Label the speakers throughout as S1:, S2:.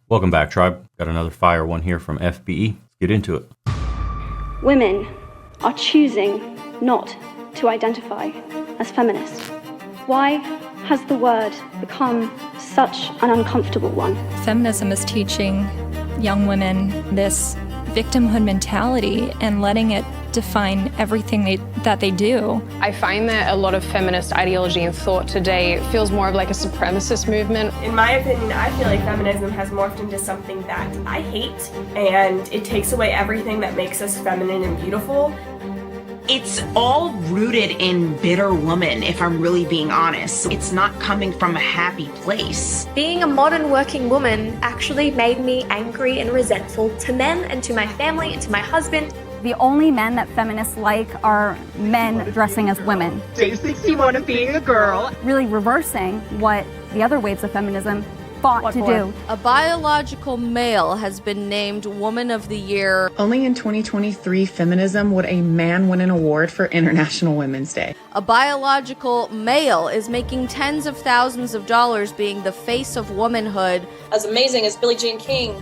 S1: Welcome back, Tribe. Got another fire one here from FBE. Let's get into it.
S2: Women are choosing not to identify as feminists. Why has the word become such an uncomfortable one?
S3: Feminism is teaching young women this victimhood mentality and letting it define everything that they do.
S4: I find that a lot of feminist ideology and thought today feels more of like a supremacist movement.
S5: In my opinion, I feel like feminism has morphed into something that I hate, and it takes away everything that makes us feminine and beautiful.
S6: It's all rooted in bitter woman, if I'm really being honest. It's not coming from a happy place.
S7: Being a modern working woman actually made me angry and resentful to men and to my family and to my husband.
S8: The only men that feminists like are men dressing as women.
S6: Day 61 of being a girl.
S8: Really reversing what the other waves of feminism fought to do.
S9: A biological male has been named Woman of the Year.
S10: Only in 2023 feminism would a man win an award for International Women's Day.
S9: A biological male is making tens of thousands of dollars being the face of womanhood.
S11: As amazing as Billie Jean King,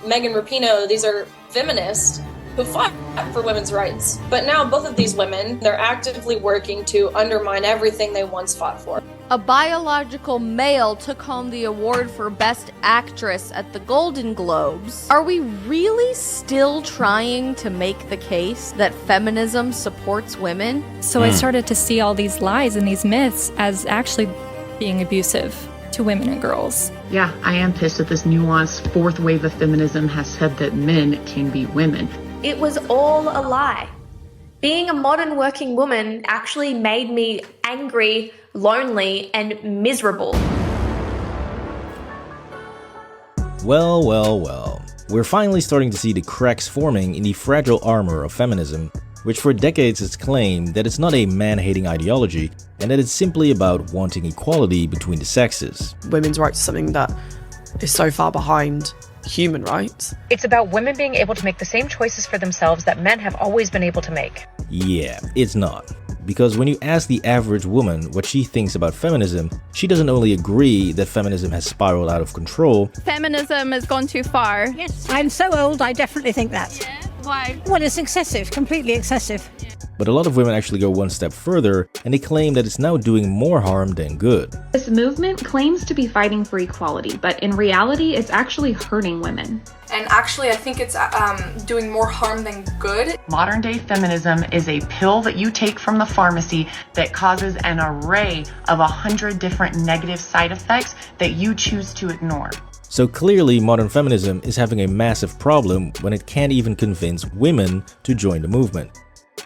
S11: Megan Rapinoe, these are feminists who fought for women's rights. But now both of these women, they're actively working to undermine everything they once fought for.
S9: A biological male took home the award for Best Actress at the Golden Globes. Are we really still trying to make the case that feminism supports women?
S3: So I started to see all these lies and these myths as actually being abusive to women and girls.
S10: Yeah, I am pissed that this nuanced fourth wave of feminism has said that men can be women.
S7: It was all a lie. Being a modern working woman actually made me angry, lonely, and miserable.
S12: Well. We're finally starting to see the cracks forming in the fragile armor of feminism, which for decades has claimed that it's not a man-hating ideology and that it's simply about wanting equality between the sexes.
S13: Women's rights is something that is so far behind human rights.
S14: It's about women being able to make the same choices for themselves that men have always been able to make.
S12: Yeah, it's not. Because when you ask the average woman what she thinks about feminism, she doesn't only agree that feminism has spiraled out of control.
S15: Feminism has gone too far.
S16: Yes, I'm so old, I definitely think that.
S15: Yeah, why?
S16: Well, it's excessive, completely excessive.
S12: But a lot of women actually go one step further and they claim that it's now doing more harm than good.
S17: This movement claims to be fighting for equality, but in reality, it's actually hurting women.
S18: And actually, I think it's doing more harm than good.
S10: Modern day feminism is a pill that you take from the pharmacy that causes an array of 100 different negative side effects that you choose to ignore.
S12: So clearly, modern feminism is having a massive problem when it can't even convince women to join the movement.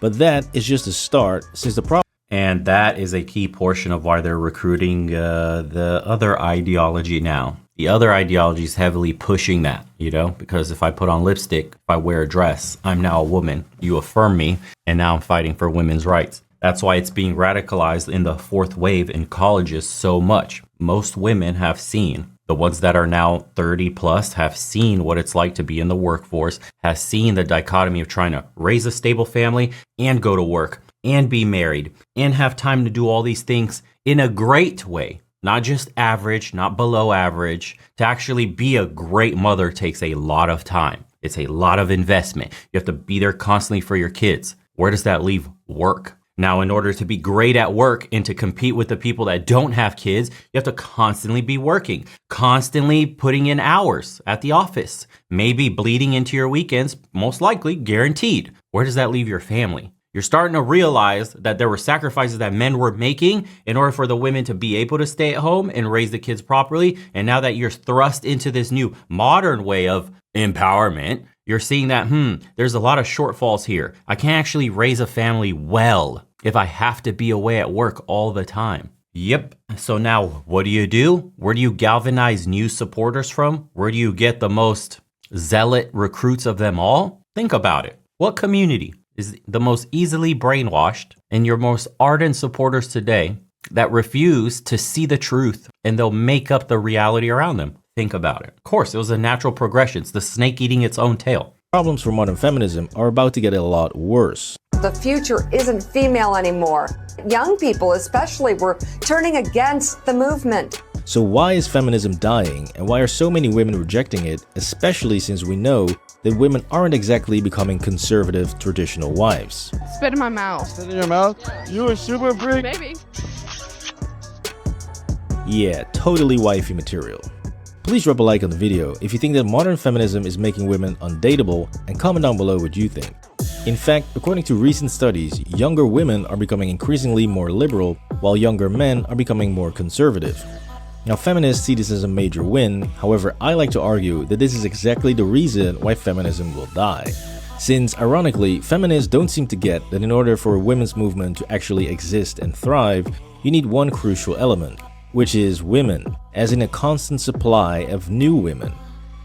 S12: But that is just a start, since the problem...
S1: And that is a key portion of why they're recruiting the other ideology now. The other ideology is heavily pushing that, because if I put on lipstick, if I wear a dress, I'm now a woman. You affirm me, and now I'm fighting for women's rights. That's why it's being radicalized in the fourth wave in colleges so much. Most women have seen, the ones that are now 30 plus have seen what it's like to be in the workforce, has seen the dichotomy of trying to raise a stable family and go to work and be married and have time to do all these things in a great way. Not just average, not below average. To actually be a great mother takes a lot of time. It's a lot of investment. You have to be there constantly for your kids. Where does that leave work? Now, in order to be great at work and to compete with the people that don't have kids, you have to constantly be working, constantly putting in hours at the office, maybe bleeding into your weekends, most likely guaranteed. Where does that leave your family? You're starting to realize that there were sacrifices that men were making in order for the women to be able to stay at home and raise the kids properly. And now that you're thrust into this new modern way of empowerment, you're seeing that, there's a lot of shortfalls here. I can't actually raise a family well if I have to be away at work all the time. Yep. So now what do? Where do you galvanize new supporters from? Where do you get the most zealot recruits of them all? Think about it. What community is the most easily brainwashed and your most ardent supporters today that refuse to see the truth and they'll make up the reality around them? Think about it. Of course, it was a natural progression. It's the snake eating its own tail.
S12: Problems for modern feminism are about to get a lot worse.
S19: The future isn't female anymore. Young people especially were turning against the movement.
S12: So why is feminism dying, and why are so many women rejecting it, especially since we know that women aren't exactly becoming conservative traditional wives?
S15: Spit in my mouth.
S19: Spit in your mouth? You a super freak?
S15: Maybe.
S12: Yeah, totally wifey material. Please drop a like on the video if you think that modern feminism is making women undateable, and comment down below what you think. In fact, according to recent studies, younger women are becoming increasingly more liberal, while younger men are becoming more conservative. Now, feminists see this as a major win. However, I like to argue that this is exactly the reason why feminism will die. Since, ironically, feminists don't seem to get that in order for a women's movement to actually exist and thrive, you need one crucial element, which is women, as in a constant supply of new women.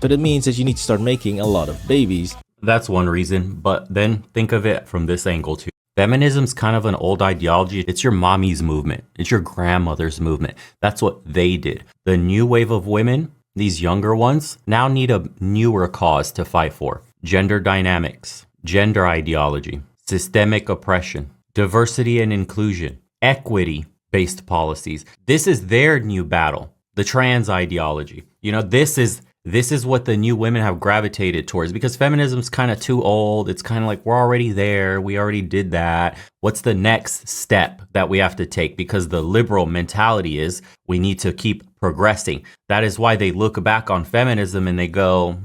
S12: So that means that you need to start making a lot of babies.
S1: That's one reason, but then think of it from this angle too. Feminism's kind of an old ideology. It's your mommy's movement. It's your grandmother's movement. That's what they did. The new wave of women, these younger ones, now need a newer cause to fight for. Gender dynamics, gender ideology, systemic oppression, diversity and inclusion, equity-based policies. This is their new battle. The trans ideology. You know, this is what the new women have gravitated towards, because feminism's kind of too old. It's kind of like, we're already there. We already did that. What's the next step that we have to take? Because the liberal mentality is we need to keep progressing. That is why they look back on feminism and they go,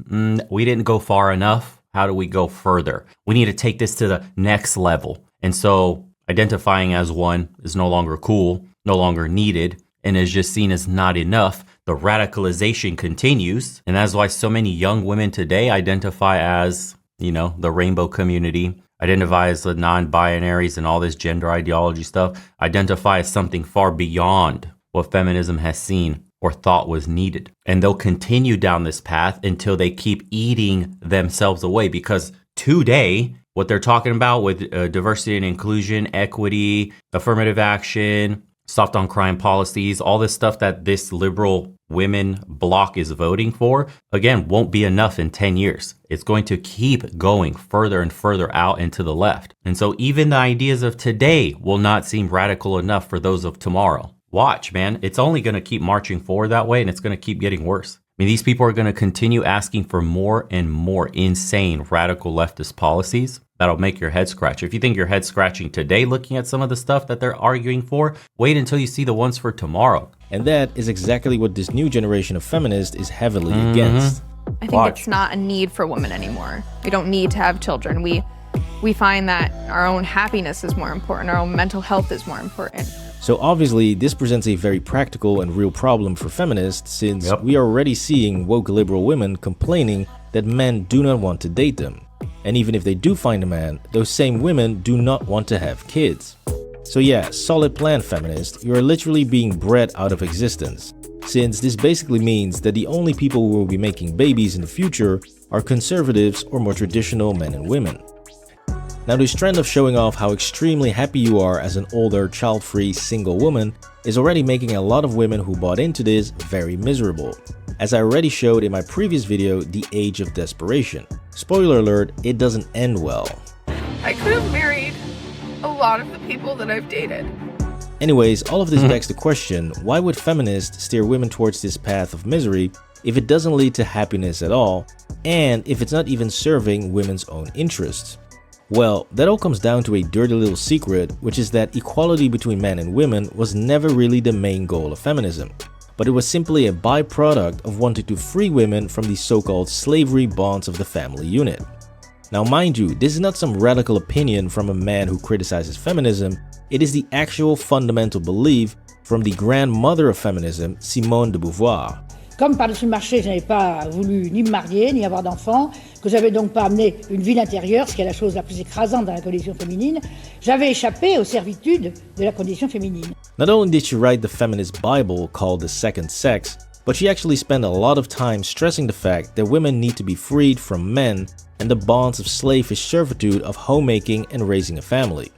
S1: we didn't go far enough. How do we go further? We need to take this to the next level. And so identifying as one is no longer cool, no longer needed, and is just seen as not enough. The radicalization continues, and that's why so many young women today identify as, you know, the rainbow community, identify as the non-binaries and all this gender ideology stuff, identify as something far beyond what feminism has seen or thought was needed. And they'll continue down this path until they keep eating themselves away, because today, what they're talking about with diversity and inclusion, equity, affirmative action, soft on crime policies, all this stuff that this liberal women bloc is voting for, again, won't be enough in 10 years. It's going to keep going further and further out into the left. And so even the ideas of today will not seem radical enough for those of tomorrow. Watch, man. It's only going to keep marching forward that way, and it's going to keep getting worse. I mean, these people are going to continue asking for more and more insane radical leftist policies that'll make your head scratch. If you think your head scratching today looking at some of the stuff that they're arguing for, wait until you see the ones for tomorrow.
S12: And that is exactly what this new generation of feminists is heavily against.
S15: I think it's not a need for women anymore. We don't need to have children. We find that our own happiness is more important. Our own mental health is more important.
S12: So obviously, this presents a very practical and real problem for feminists, since we are already seeing woke liberal women complaining that men do not want to date them. And even if they do find a man, those same women do not want to have kids. So yeah, solid plan, feminist. You are literally being bred out of existence, since this basically means that the only people who will be making babies in the future are conservatives or more traditional men and women. Now, this trend of showing off how extremely happy you are as an older, child-free, single woman is already making a lot of women who bought into this very miserable. As I already showed in my previous video, The Age of Desperation. Spoiler alert, it doesn't end well.
S15: I could have married a lot of the people that I've dated.
S12: Anyways, all of this begs the question, why would feminists steer women towards this path of misery if it doesn't lead to happiness at all, and if it's not even serving women's own interests? Well, that all comes down to a dirty little secret, which is that equality between men and women was never really the main goal of feminism, but it was simply a byproduct of wanting to free women from the so-called slavery bonds of the family unit. Now mind you, this is not some radical opinion from a man who criticizes feminism, it is the actual fundamental belief from the grandmother of feminism, Simone de Beauvoir.
S20: Comme par-dessus le marché, je n'avais pas voulu ni me marier, ni avoir d'enfants, que j'avais donc pas amené une vie d'intérieur, ce qui est la chose la plus écrasante dans la condition féminine, j'avais échappé aux servitudes de la condition féminine.
S12: Not only did she write the feminist Bible called The Second Sex, but she actually spent a lot of time stressing the fact that women need to be freed from men and the bonds of slavish servitude of homemaking and raising a family.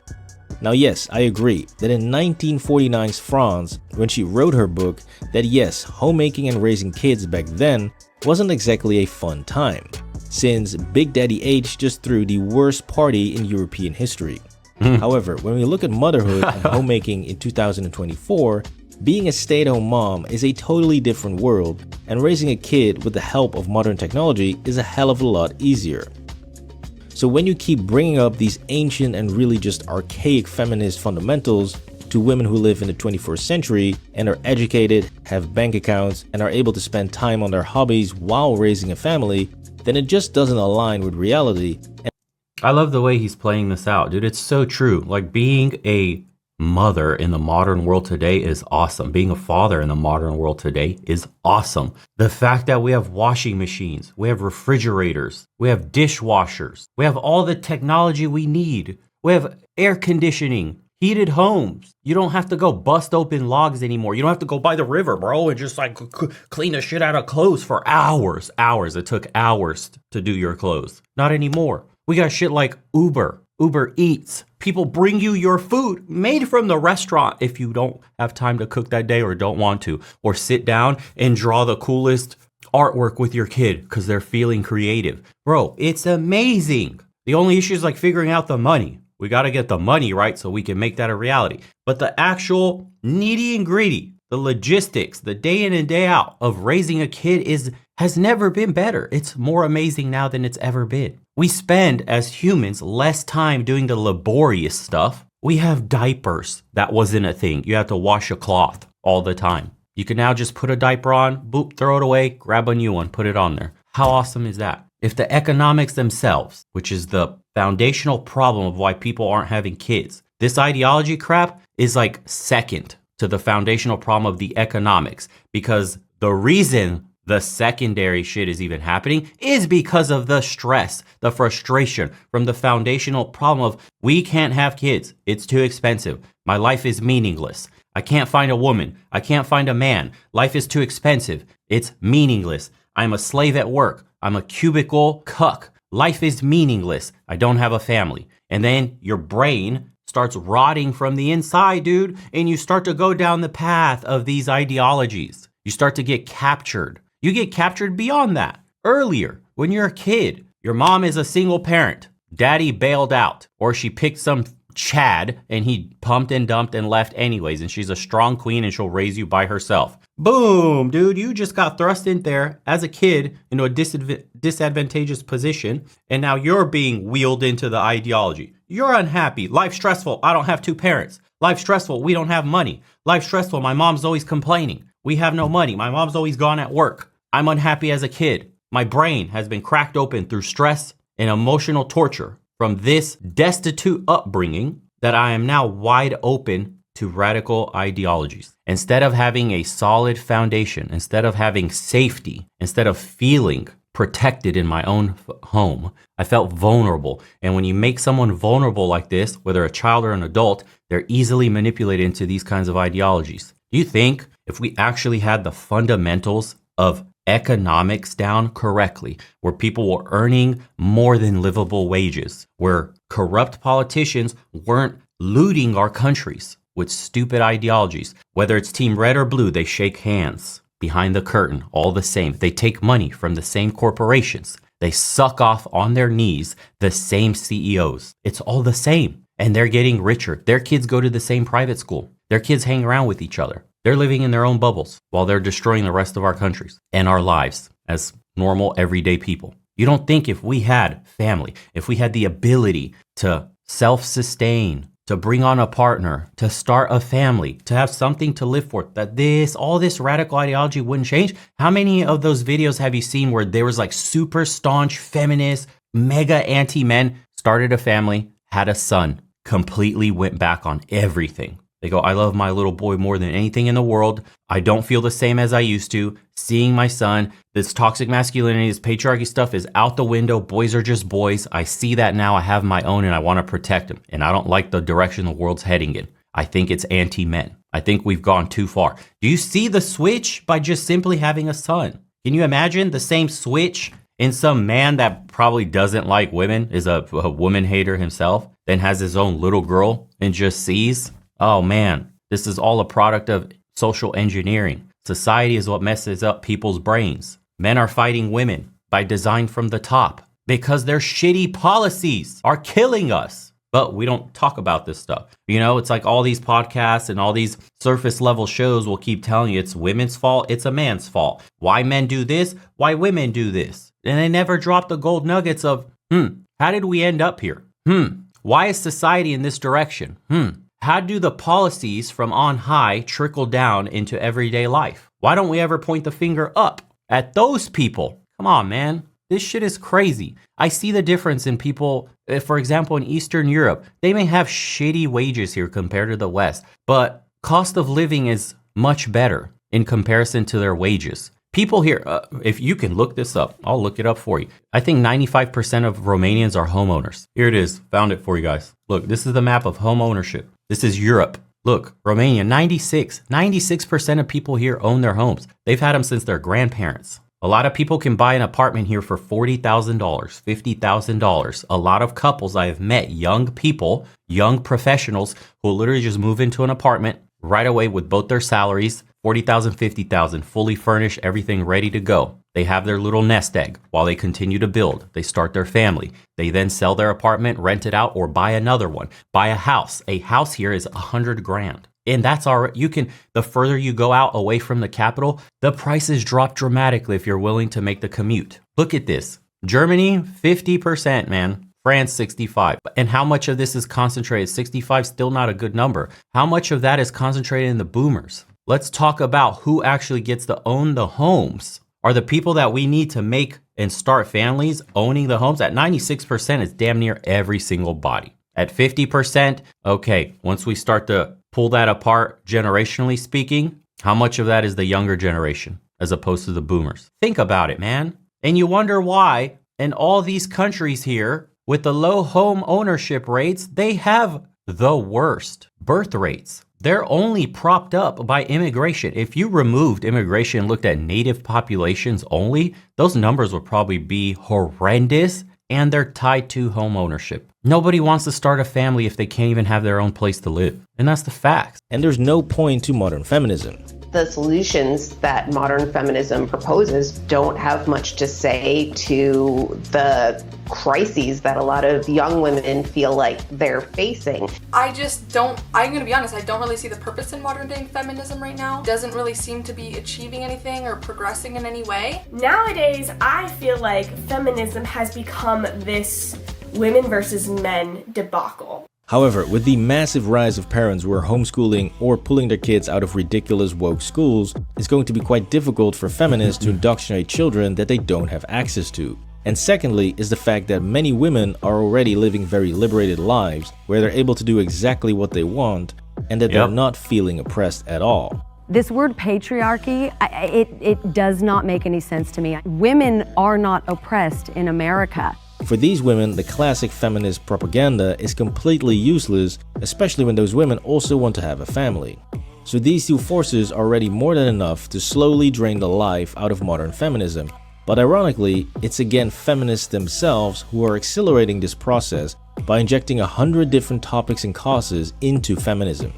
S12: Now yes, I agree that in 1949's France, when she wrote her book, that yes, homemaking and raising kids back then wasn't exactly a fun time, since Big Daddy H just threw the worst party in European history. However, when we look at motherhood and homemaking in 2024, being a stay-at-home mom is a totally different world, and raising a kid with the help of modern technology is a hell of a lot easier. So when you keep bringing up these ancient and really just archaic feminist fundamentals to women who live in the 21st century and are educated, have bank accounts, and are able to spend time on their hobbies while raising a family, then it just doesn't align with reality.
S1: I love the way he's playing this out, dude. It's so true. Like, being a mother in the modern world today is awesome. Being a father in the modern world today is awesome. The fact that we have washing machines, we have refrigerators, we have dishwashers, we have all the technology we need. We have air conditioning, heated homes. You don't have to go bust open logs anymore. You don't have to go by the river, bro, and just like clean the shit out of clothes for hours. It took hours to do your clothes. Not anymore. We got shit like Uber Eats. People bring you your food made from the restaurant if you don't have time to cook that day or don't want to. Or sit down and draw the coolest artwork with your kid because they're feeling creative. Bro, it's amazing. The only issue is like figuring out the money. We got to get the money right so we can make that a reality. But the actual nitty and gritty, the logistics, the day in and day out of raising a kid has never been better. It's more amazing now than it's ever been. We spend as humans less time doing the laborious stuff. We have diapers. That wasn't a thing. You have to wash a cloth all the time. You can now just put a diaper on, boop, throw it away, grab a new one, put it on there. How awesome is that? If the economics themselves, which is the foundational problem of why people aren't having kids, this ideology crap is like second to the foundational problem of the economics, because the reason the secondary shit is even happening is because of the stress, the frustration from the foundational problem of we can't have kids. It's too expensive. My life is meaningless. I can't find a woman. I can't find a man. Life is too expensive. It's meaningless. I'm a slave at work. I'm a cubicle cuck. Life is meaningless. I don't have a family. And then your brain starts rotting from the inside, dude, and you start to go down the path of these ideologies. You start to get captured. You get captured beyond that. Earlier, when you're a kid, your mom is a single parent. Daddy bailed out, or she picked some Chad and he pumped and dumped and left anyways, and she's a strong queen and she'll raise you by herself. Boom, dude, you just got thrust in there as a kid into a disadvantageous position, and now you're being wheeled into the ideology. You're unhappy. Life's stressful. I don't have two parents. Life's stressful. We don't have money. Life's stressful. My mom's always complaining. We have no money. My mom's always gone at work. I'm unhappy as a kid. My brain has been cracked open through stress and emotional torture from this destitute upbringing that I am now wide open to radical ideologies. Instead of having a solid foundation, instead of having safety, instead of feeling protected in my own home, I felt vulnerable. And when you make someone vulnerable like this, whether a child or an adult, they're easily manipulated into these kinds of ideologies. Do you think if we actually had the fundamentals of economics down correctly, where people were earning more than livable wages, where corrupt politicians weren't looting our countries with stupid ideologies, whether it's team red or blue, they shake hands behind the curtain, all the same. They take money from the same corporations. They suck off on their knees the same CEOs. It's all the same. And they're getting richer. Their kids go to the same private school. Their kids hang around with each other. They're living in their own bubbles while they're destroying the rest of our countries and our lives as normal, everyday people. You don't think if we had family, if we had the ability to self-sustain, to bring on a partner, to start a family, to have something to live for, that all this radical ideology wouldn't change? How many of those videos have you seen where there was like super staunch feminist, mega anti-men, started a family, had a son, completely went back on everything? They go, I love my little boy more than anything in the world. I don't feel the same as I used to. Seeing my son, this toxic masculinity, this patriarchy stuff is out the window. Boys are just boys. I see that now. I have my own and I want to protect them. And I don't like the direction the world's heading in. I think it's anti-men. I think we've gone too far. Do you see the switch by just simply having a son? Can you imagine the same switch in some man that probably doesn't like women, is a woman hater himself, then has his own little girl and just sees, oh man, this is all a product of social engineering. Society is what messes up people's brains. Men are fighting women by design from the top because their shitty policies are killing us. But we don't talk about this stuff. You know, it's like all these podcasts and all these surface level shows will keep telling you it's women's fault, it's a man's fault. Why men do this, why women do this. And they never drop the gold nuggets of, how did we end up here? Why is society in this direction? How do the policies from on high trickle down into everyday life? Why don't we ever point the finger up at those people? Come on, man. This shit is crazy. I see the difference in people, for example, in Eastern Europe. They may have shitty wages here compared to the West, but cost of living is much better in comparison to their wages. People here, if you can look this up, I'll look it up for you. I think 95% of Romanians are homeowners. Here it is. Found it for you guys. Look, this is the map of home ownership. This is Europe. Look, Romania, 96% of people here own their homes. They've had them since their grandparents. A lot of people can buy an apartment here for $40,000, $50,000. A lot of couples I have met, young people, young professionals who literally just move into an apartment right away with both their salaries, $40,000, $50,000, fully furnished, everything ready to go. They have their little nest egg while they continue to build. They start their family. They then sell their apartment, rent it out, or buy another one. Buy a house. A house here is $100,000. And that's the further you go out away from the capital, the prices drop dramatically if you're willing to make the commute. Look at this. Germany, 50%, man. France, 65%. And how much of this is concentrated? 65, still not a good number. How much of that is concentrated in the boomers? Let's talk about who actually gets to own the homes. Are the people that we need to make and start families owning the homes? At 96%, it's damn near every single body. At 50%, okay, once we start to pull that apart generationally speaking, how much of that is the younger generation as opposed to the boomers? Think about it, man. And you wonder why in all these countries here with the low home ownership rates, they have the worst birth rates. They're only propped up by immigration. If you removed immigration and looked at native populations only, those numbers would probably be horrendous, and they're tied to home ownership. Nobody wants to start a family if they can't even have their own place to live. And that's the facts.
S12: And there's no point to modern feminism.
S21: The solutions that modern feminism proposes don't have much to say to the crises that a lot of young women feel like they're facing.
S18: I'm gonna be honest, I don't really see the purpose in modern day feminism right now. It doesn't really seem to be achieving anything or progressing in any way.
S5: Nowadays, I feel like feminism has become this women versus men debacle.
S12: However, with the massive rise of parents who are homeschooling or pulling their kids out of ridiculous woke schools, it's going to be quite difficult for feminists to indoctrinate children that they don't have access to. And secondly is the fact that many women are already living very liberated lives where they're able to do exactly what they want and that they're not feeling oppressed at all.
S22: This word patriarchy, it does not make any sense to me. Women are not oppressed in America.
S12: For these women, the classic feminist propaganda is completely useless, especially when those women also want to have a family. So these two forces are already more than enough to slowly drain the life out of modern feminism. But ironically, it's again feminists themselves who are accelerating this process by injecting 100 different topics and causes into feminism,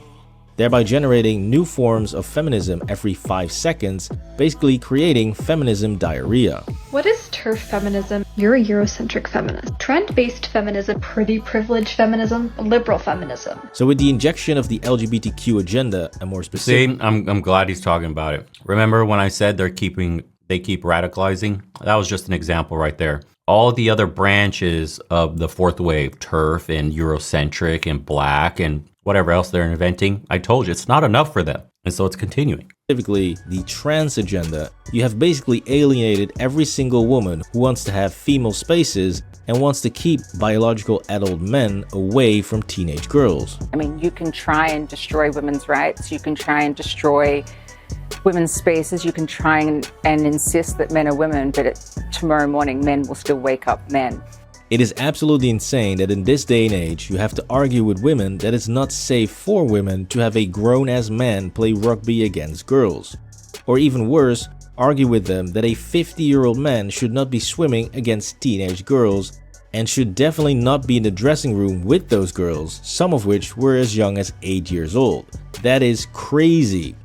S12: thereby generating new forms of feminism every 5 seconds, basically creating feminism diarrhea.
S17: What is TERF feminism? You're a Eurocentric feminist. Trend-based feminism, pretty privileged feminism, liberal feminism.
S12: So with the injection of the LGBTQ agenda, and more specific...
S1: See, I'm glad he's talking about it. Remember when I said they keep radicalizing? That was just an example right there. All the other branches of the fourth wave, TERF and Eurocentric and Black and whatever else they're inventing, I told you, it's not enough for them. And so it's continuing.
S12: Specifically, the trans agenda, you have basically alienated every single woman who wants to have female spaces and wants to keep biological adult men away from teenage girls.
S23: I mean, you can try and destroy women's rights, you can try and destroy women's spaces, you can try and insist that men are women, but tomorrow morning men will still wake up men.
S12: It is absolutely insane that in this day and age you have to argue with women that it's not safe for women to have a grown-ass man play rugby against girls. Or even worse, argue with them that a 50-year-old man should not be swimming against teenage girls and should definitely not be in the dressing room with those girls, some of which were as young as 8 years old. That is crazy.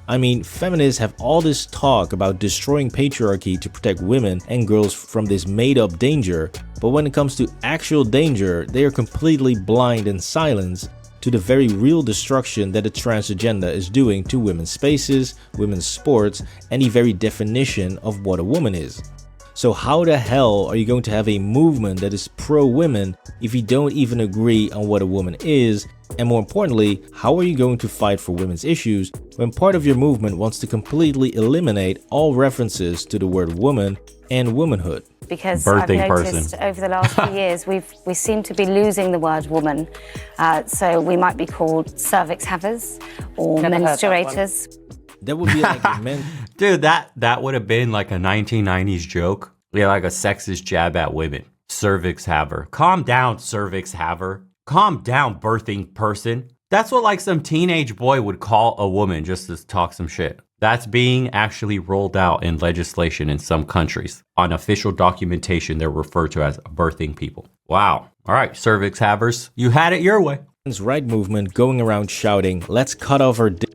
S12: I mean, feminists have all this talk about destroying patriarchy to protect women and girls from this made-up danger, but when it comes to actual danger, they are completely blind and silenced to the very real destruction that the trans agenda is doing to women's spaces, women's sports, and the very definition of what a woman is. So how the hell are you going to have a movement that is pro-women if you don't even agree on what a woman is? And more importantly, how are you going to fight for women's issues when part of your movement wants to completely eliminate all references to the word woman and womanhood?
S2: Because I've noticed over the last few years, we seem to be losing the word woman. So we might be called cervix havers or menstruators.
S12: That would be like a men.
S1: Dude, that would have been like a 1990s joke. Yeah, like a sexist jab at women. Cervix haver. Calm down, cervix haver. Calm down, birthing person. That's what like some teenage boy would call a woman just to talk some shit. That's being actually rolled out in legislation in some countries. On official documentation, they're referred to as birthing people. Wow. All right, cervix havers, you had it your way.
S12: Right movement going around shouting, let's cut off our dick.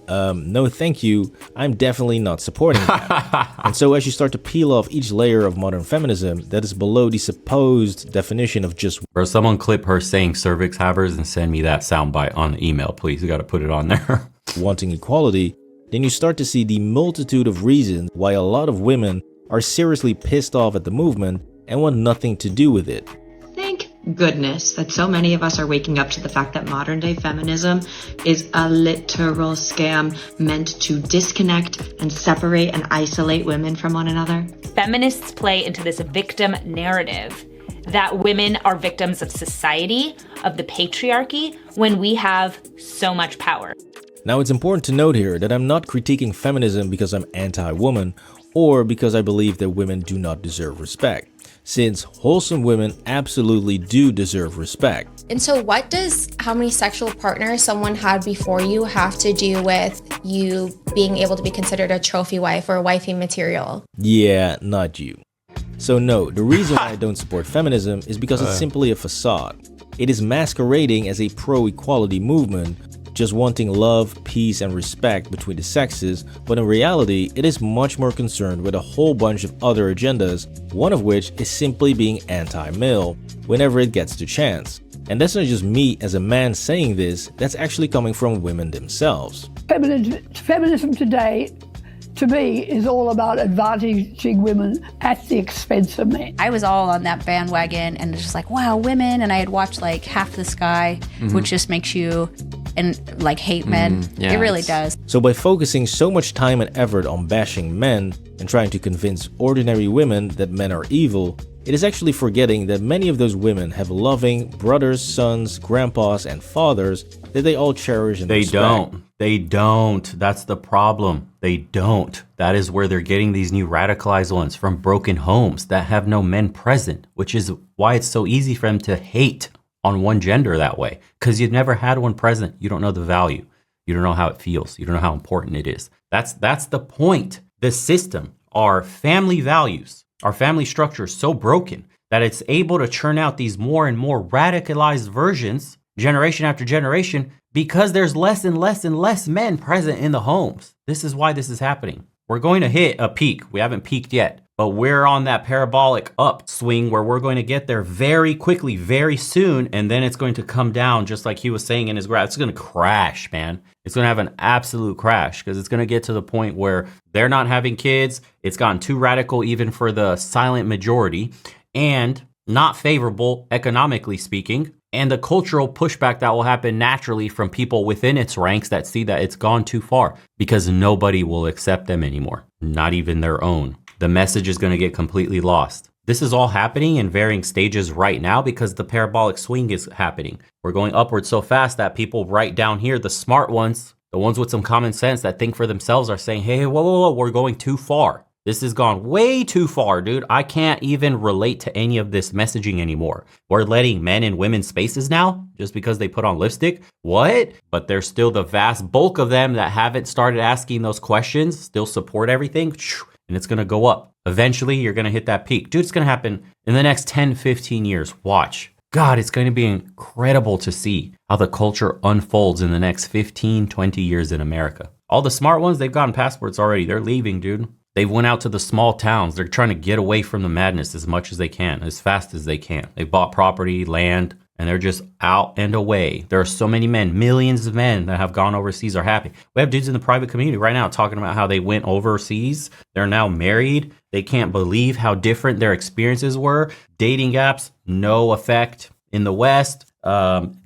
S12: No thank you, I'm definitely not supporting that. And so as you start to peel off each layer of modern feminism that is below the supposed definition of just...
S1: Or someone clip her saying cervix havers and send me that soundbite on email, please. You got to put it on there.
S12: ...wanting equality, then you start to see the multitude of reasons why a lot of women are seriously pissed off at the movement and want nothing to do with it.
S4: Thank goodness that so many of us are waking up to the fact that modern day feminism is a literal scam meant to disconnect and separate and isolate women from one another.
S6: Feminists play into this victim narrative that women are victims of society, of the patriarchy, when we have so much power.
S12: Now it's important to note here that I'm not critiquing feminism because I'm anti-woman or because I believe that women do not deserve respect, since wholesome women absolutely do deserve respect.
S24: And so what does how many sexual partners someone had before you have to do with you being able to be considered a trophy wife or wifey material?
S12: Yeah, not you. So no, the reason why I don't support feminism is because it's simply a facade. It is masquerading as a pro-equality movement, just wanting love, peace, and respect between the sexes, but in reality, it is much more concerned with a whole bunch of other agendas, one of which is simply being anti-male, whenever it gets the chance. And that's not just me as a man saying this, that's actually coming from women themselves.
S20: Feminism today, to me, is all about advantaging women at the expense of men.
S25: I was all on that bandwagon and just like, wow, women, and I had watched like Half the Sky, which just makes you and like hate men. It really does.
S12: So by focusing so much time and effort on bashing men and trying to convince ordinary women that men are evil, it is actually forgetting that many of those women have loving brothers, sons, grandpas, and fathers that they all cherish and respect.
S1: They don't. That's the problem. They don't. That is where they're getting these new radicalized ones from broken homes that have no men present, which is why it's so easy for them to hate on one gender that way, because you've never had one present. You don't know the value. You don't know how it feels. You don't know how important it is. That's the point. The system, our family values, our family structure is so broken that it's able to churn out these more and more radicalized versions generation after generation because there's less and less and less men present in the homes. This is why this is happening. We're going to hit a peak. We haven't peaked yet, but we're on that parabolic upswing where we're going to get there very quickly, very soon, and then it's going to come down just like he was saying in his graph. It's going to crash, man. It's going to have an absolute crash because it's going to get to the point where they're not having kids. It's gotten too radical even for the silent majority and not favorable economically speaking. And the cultural pushback that will happen naturally from people within its ranks that see that it's gone too far because nobody will accept them anymore, not even their own. The message is going to get completely lost. This is all happening in varying stages right now because the parabolic swing is happening. We're going upward so fast that people right down here, the smart ones, the ones with some common sense that think for themselves are saying, hey, whoa, we're going too far. This has gone way too far, dude. I can't even relate to any of this messaging anymore. We're letting men in women's spaces now just because they put on lipstick? What? But there's still the vast bulk of them that haven't started asking those questions, still support everything, and it's going to go up. Eventually, you're going to hit that peak. Dude, it's going to happen in the next 10, 15 years. Watch. God, it's going to be incredible to see how the culture unfolds in the next 15, 20 years in America. All the smart ones, they've gotten passports already. They're leaving, dude. They went out to the small towns. They're trying to get away from the madness as much as they can, as fast as they can. They bought property, land, and they're just out and away. There are so many men, millions of men that have gone overseas are happy. We have dudes in the private community right now talking about how they went overseas. They're now married. They can't believe how different their experiences were. Dating apps, no effect in the West.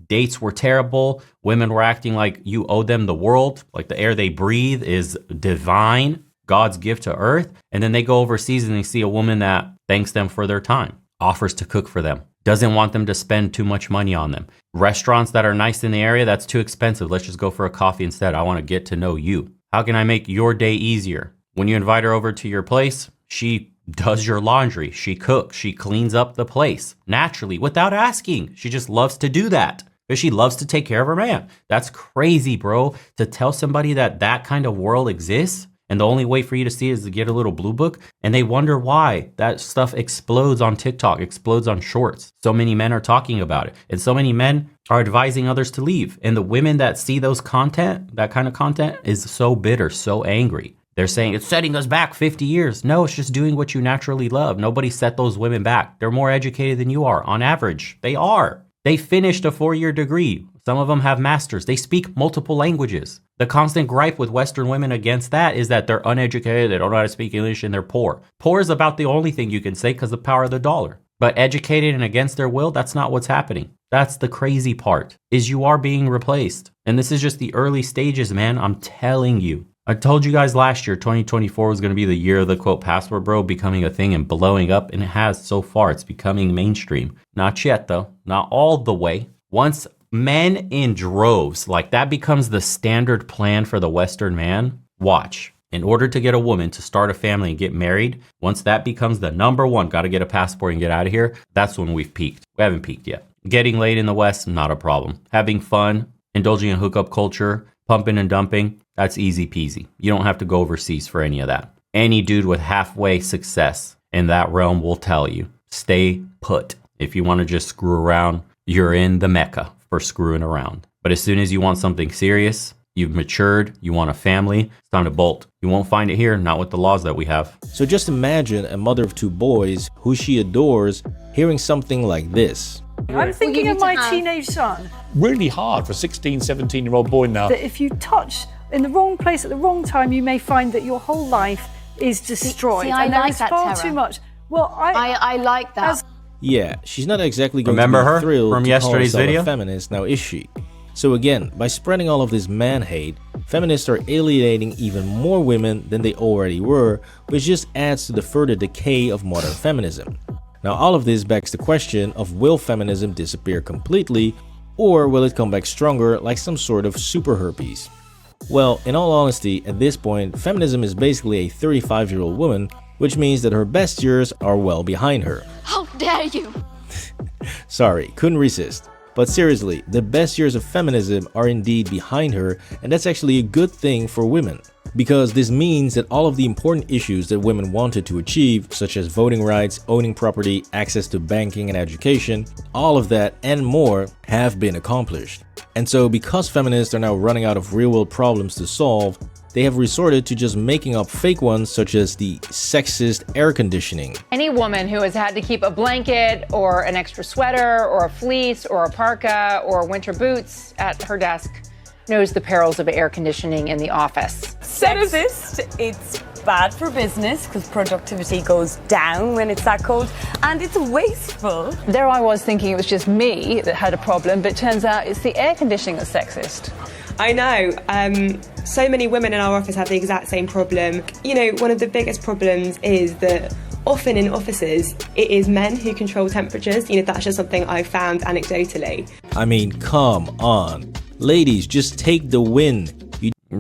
S1: Dates were terrible. Women were acting like you owe them the world, like the air they breathe is divine, God's gift to earth. And then they go overseas and they see a woman that thanks them for their time, offers to cook for them, doesn't want them to spend too much money on them. Restaurants that are nice in the area, that's too expensive. Let's just go for a coffee instead. I want to get to know you. How can I make your day easier? When you invite her over to your place, she does your laundry. She cooks. She cleans up the place naturally without asking. She just loves to do that because she loves to take care of her man. That's crazy, bro. To tell somebody that that kind of world exists and the only way for you to see it is to get a little blue book, and they wonder why that stuff explodes on TikTok, explodes on shorts. So many men are talking about it, and so many men are advising others to leave. And the women that see those content, that kind of content, is so bitter, so angry. They're saying it's setting us back 50 years. No, it's just doing what you naturally love. Nobody set those women back. They're more educated than you are. On average, they are. They finished a 4-year degree. Some of them have masters. They speak multiple languages. The constant gripe with Western women against that is that they're uneducated, they don't know how to speak English, and they're poor. Poor is about the only thing you can say because of the power of the dollar. But educated and against their will, that's not what's happening. That's the crazy part, is you are being replaced. And this is just the early stages, man. I'm telling you. I told you guys last year, 2024 was going to be the year of the quote passport bro becoming a thing and blowing up. And it has so far. It's becoming mainstream. Not yet, though. Not all the way. Once men in droves, like that becomes the standard plan for the Western man, watch. In order to get a woman to start a family and get married, once that becomes the number one, got to get a passport and get out of here, that's when we've peaked. We haven't peaked yet. Getting laid in the West, not a problem. Having fun, indulging in hookup culture, pumping and dumping, that's easy peasy. You don't have to go overseas for any of that. Any dude with halfway success in that realm will tell you, stay put. If you want to just screw around, you're in the Mecca for screwing around. But as soon as you want something serious, you've matured, you want a family, it's time to bolt. You won't find it here, not with the laws that we have.
S12: So just imagine a mother of 2 boys who she adores hearing something like this.
S3: I'm thinking of my teenage son.
S7: Really hard for a 16, 17-year-old boy now.
S3: That if you touch in the wrong place at the wrong time, you may find that your whole life is destroyed.
S22: See, I
S3: and
S22: like
S3: there is
S22: that,
S3: far
S22: Tara.
S3: too much. Well, I
S22: like that.
S12: Yeah, she's not exactly going
S1: Remember
S12: to be
S1: her
S12: thrilled
S1: from
S12: to
S1: yesterday's
S12: call herself
S1: video?
S12: a feminist, now is she? So again, by spreading all of this man hate, feminists are alienating even more women than they already were, which just adds to the further decay of modern feminism. Now all of this begs the question of, will feminism disappear completely, or will it come back stronger like some sort of super herpes? Well, in all honesty, at this point, feminism is basically a 35-year-old woman, which means that her best years are well behind her.
S22: How dare you?
S12: Sorry, couldn't resist. But seriously, the best years of feminism are indeed behind her, and that's actually a good thing for women. Because this means that all of the important issues that women wanted to achieve, such as voting rights, owning property, access to banking and education, all of that and more have been accomplished. And so because feminists are now running out of real-world problems to solve, they have resorted to just making up fake ones, such as the sexist air conditioning.
S14: Any woman who has had to keep a blanket or an extra sweater or a fleece or a parka or winter boots at her desk knows the perils of air conditioning in the office.
S8: Sexist, it's bad for business because productivity goes down when it's that cold, and it's wasteful.
S14: There I was thinking it was just me that had a problem, but it turns out it's the air conditioning that's sexist.
S5: I know. So many women in our office have the exact same problem. You know, one of the biggest problems is that often in offices, it is men who control temperatures. You know, that's just something I've found anecdotally.
S12: I mean, come on. Ladies, just take the win.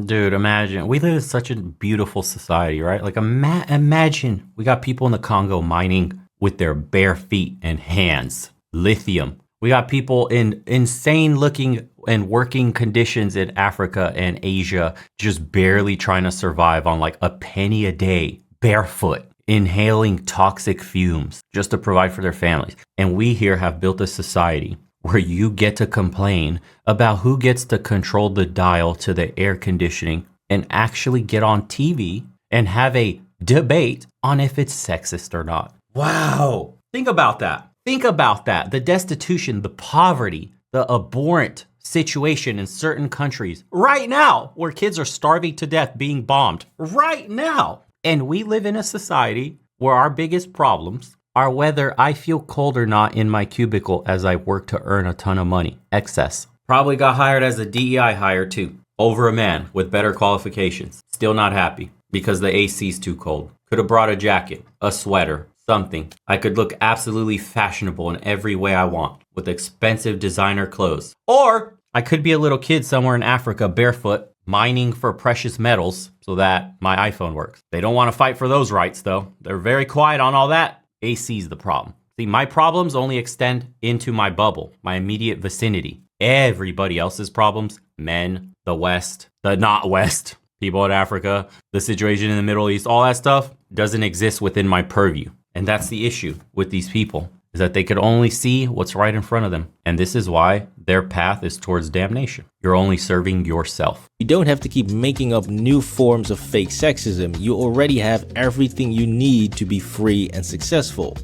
S1: Dude, imagine. We live in such a beautiful society, right? Like, imagine we got people in the Congo mining with their bare feet and hands. Lithium. We got people in insane looking and working conditions in Africa and Asia, just barely trying to survive on like a penny a day, barefoot, inhaling toxic fumes just to provide for their families. And we here have built a society where you get to complain about who gets to control the dial to the air conditioning and actually get on TV and have a debate on if it's sexist or not. Wow. Think about that. Think about that. The destitution, the poverty, the abhorrent situation in certain countries right now where kids are starving to death, being bombed right now. And we live in a society where our biggest problems are whether I feel cold or not in my cubicle as I work to earn a ton of money. Excess. Probably got hired as a DEI hire too, over a man with better qualifications. Still not happy because the AC's too cold. Could have brought a jacket, a sweater, something. I could look absolutely fashionable in every way I want with expensive designer clothes. Or I could be a little kid somewhere in Africa barefoot mining for precious metals so that my iPhone works. They don't want to fight for those rights though. They're very quiet on all that. AC's the problem. See, my problems only extend into my bubble, my immediate vicinity. Everybody else's problems, men, the West, the not West, people in Africa, the situation in the Middle East, all that stuff doesn't exist within my purview. And that's the issue with these people, is that they could only see what's right in front of them. And this is why their path is towards damnation. You're only serving yourself.
S12: You don't have to keep making up new forms of fake sexism. You already have everything you need to be free and successful.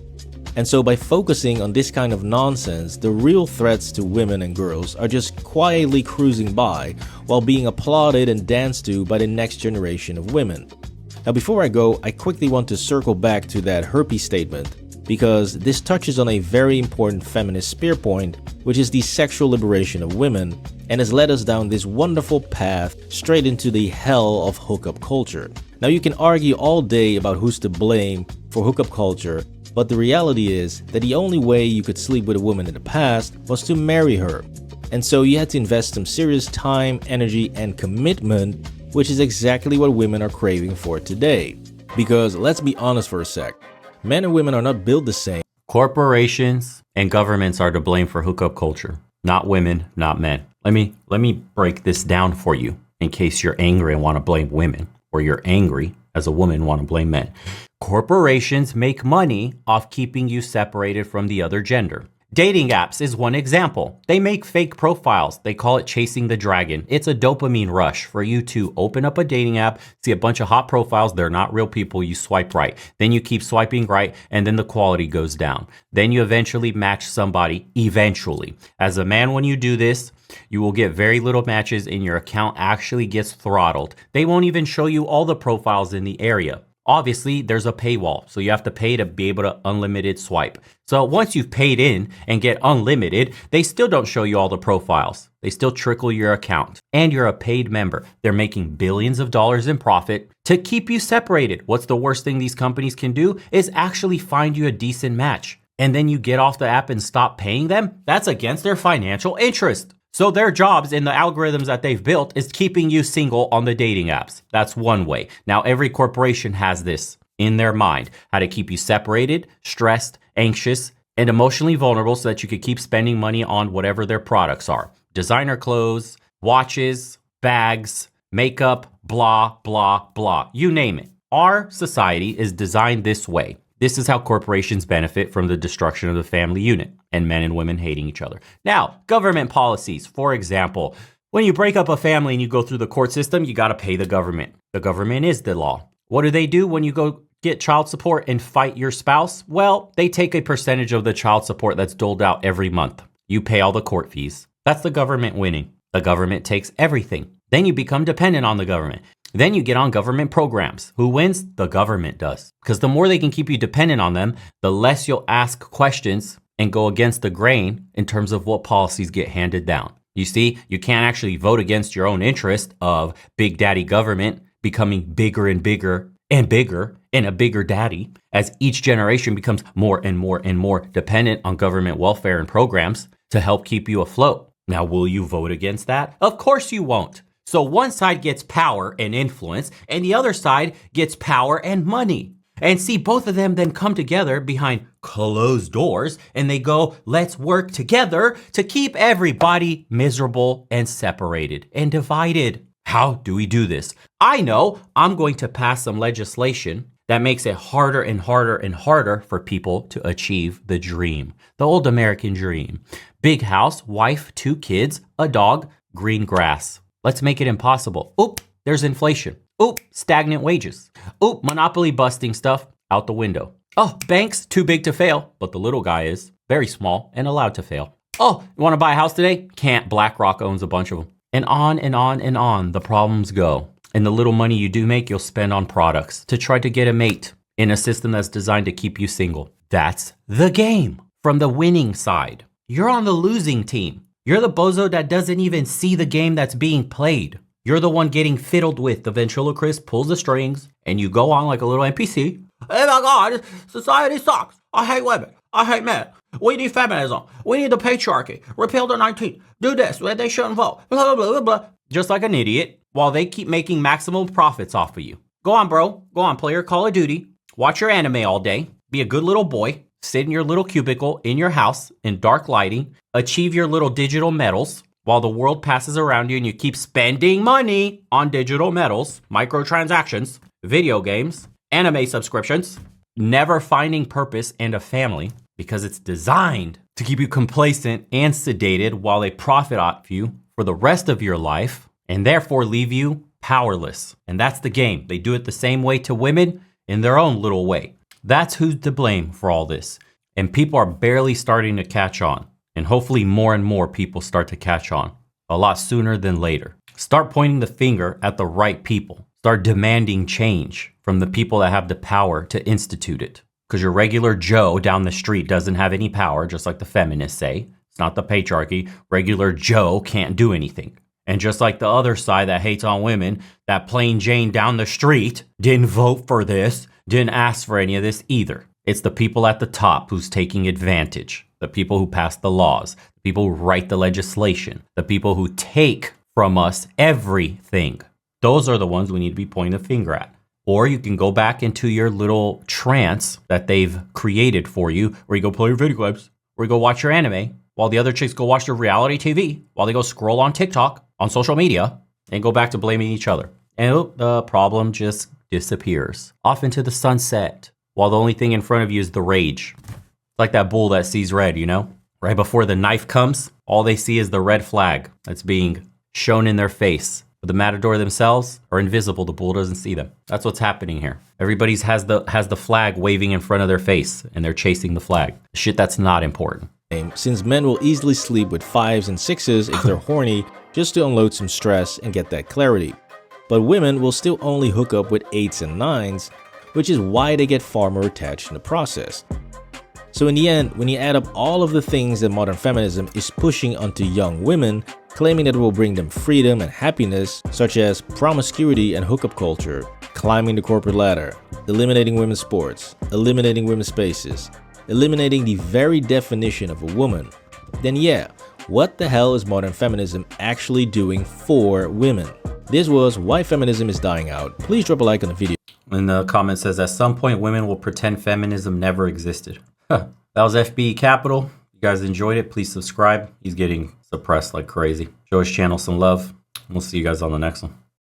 S12: And so by focusing on this kind of nonsense, the real threats to women and girls are just quietly cruising by while being applauded and danced to by the next generation of women. Now before I go, I quickly want to circle back to that herpes statement, because this touches on a very important feminist spear point, which is the sexual liberation of women, and has led us down this wonderful path straight into the hell of hookup culture. Now you can argue all day about who's to blame for hookup culture, but the reality is that the only way you could sleep with a woman in the past was to marry her. And so you had to invest some serious time, energy, and commitment, which is exactly what women are craving for today. Because let's be honest for a sec, men and women are not built the same.
S1: Corporations and governments are to blame for hookup culture, not women, not men. Let me break this down for you in case you're angry and want to blame women, or you're angry as a woman want to blame men. Corporations make money off keeping you separated from the other gender. Dating apps is one example. They make fake profiles. They call it chasing the dragon. It's a dopamine rush for you to open up a dating app, see a bunch of hot profiles. They're not real people. You swipe right. Then you keep swiping right, and then the quality goes down. Then you eventually match somebody, eventually. As a man, when you do this, you will get very little matches and your account actually gets throttled. They won't even show you all the profiles in the area. Obviously, there's a paywall, so you have to pay to be able to unlimited swipe. So once you've paid in and get unlimited, they still don't show you all the profiles. They still trickle your account. And you're a paid member. They're making billions of dollars in profit to keep you separated. What's the worst thing these companies can do is actually find you a decent match. And then you get off the app and stop paying them? That's against their financial interest. So their jobs in the algorithms that they've built is keeping you single on the dating apps. That's one way. Now, every corporation has this in their mind, how to keep you separated, stressed, anxious, and emotionally vulnerable so that you could keep spending money on whatever their products are. Designer clothes, watches, bags, makeup, blah, blah, blah. You name it. Our society is designed this way. This is how corporations benefit from the destruction of the family unit and men and women hating each other. Now, government policies, for example, when you break up a family and you go through the court system, you got to pay the government. The government is the law. What do they do when you go get child support and fight your spouse? Well, they take a percentage of the child support that's doled out every month. You pay all the court fees. That's the government winning. The government takes everything. Then you become dependent on the government. Then you get on government programs. Who wins? The government does. Because the more they can keep you dependent on them, the less you'll ask questions and go against the grain in terms of what policies get handed down. You see, you can't actually vote against your own interest of big daddy government becoming bigger and bigger and bigger and a bigger daddy as each generation becomes more and more and more dependent on government welfare and programs to help keep you afloat. Now, will you vote against that? Of course you won't. So one side gets power and influence, and the other side gets power and money. And see, both of them then come together behind closed doors, and they go, let's work together to keep everybody miserable and separated and divided. How do we do this? I know I'm going to pass some legislation that makes it harder and harder and harder for people to achieve the dream. The old American dream. Big house, wife, 2 kids, a dog, green grass. Let's make it impossible. Oop, there's inflation. Oop, stagnant wages. Oop, monopoly busting stuff out the window. Oh, banks too big to fail, but the little guy is very small and allowed to fail. Oh, you want to buy a house today? Can't. BlackRock owns a bunch of them. And on and on and on the problems go. And the little money you do make, you'll spend on products to try to get a mate in a system that's designed to keep you single. That's the game. From the winning side, you're on the losing team. You're the bozo that doesn't even see the game that's being played. You're the one getting fiddled with. The ventriloquist pulls the strings and you go on like a little NPC. Oh my God, society sucks. I hate women. I hate men. We need feminism. We need the patriarchy. Repeal the 19th. Do this. They shouldn't vote. Blah, blah, blah, blah. Just like an idiot while they keep making maximum profits off of you. Go on, bro. Go on, play your Call of Duty. Watch your anime all day. Be a good little boy. Sit in your little cubicle in your house in dark lighting. Achieve your little digital medals while the world passes around you and you keep spending money on digital medals, microtransactions, video games, anime subscriptions, never finding purpose and a family because it's designed to keep you complacent and sedated while they profit off you for the rest of your life and therefore leave you powerless. And that's the game. They do it the same way to women in their own little way. That's who's to blame for all this. And people are barely starting to catch on. And hopefully more and more people start to catch on a lot sooner than later. Start pointing the finger at the right people. Start demanding change from the people that have the power to institute it. Because your regular Joe down the street doesn't have any power, just like the feminists say. It's not the patriarchy. Regular Joe can't do anything. And just like the other side that hates on women, that plain Jane down the street didn't vote for this, didn't ask for any of this either. It's the people at the top who's taking advantage. The people who pass the laws, the people who write the legislation, the people who take from us everything. Those are the ones we need to be pointing the finger at. Or you can go back into your little trance that they've created for you, where you go play your video games, where you go watch your anime, while the other chicks go watch their reality TV, while they go scroll on TikTok, on social media, and go back to blaming each other. And the problem just disappears off into the sunset, while the only thing in front of you is the rage. It's like that bull that sees red, you know? Right before the knife comes, all they see is the red flag that's being shown in their face. But the matador themselves are invisible. The bull doesn't see them. That's what's happening here. Everybody's has the flag waving in front of their face, and they're chasing the flag. Shit that's not important.
S12: Since men will easily sleep with 5s and 6s if they're horny, just to unload some stress and get that clarity. But women will still only hook up with 8s and 9s, which is why they get far more attached in the process. So in the end, when you add up all of the things that modern feminism is pushing onto young women, claiming that it will bring them freedom and happiness, such as promiscuity and hookup culture, climbing the corporate ladder, eliminating women's sports, eliminating women's spaces, eliminating the very definition of a woman, then yeah, what the hell is modern feminism actually doing for women? This was Why Feminism is Dying Out. Please drop a like on the video.
S1: And the comment says, at some point women will pretend feminism never existed. That was FBE Capital. You guys enjoyed it, please subscribe. He's getting suppressed like crazy. Show his channel some love. We'll see you guys on the next one.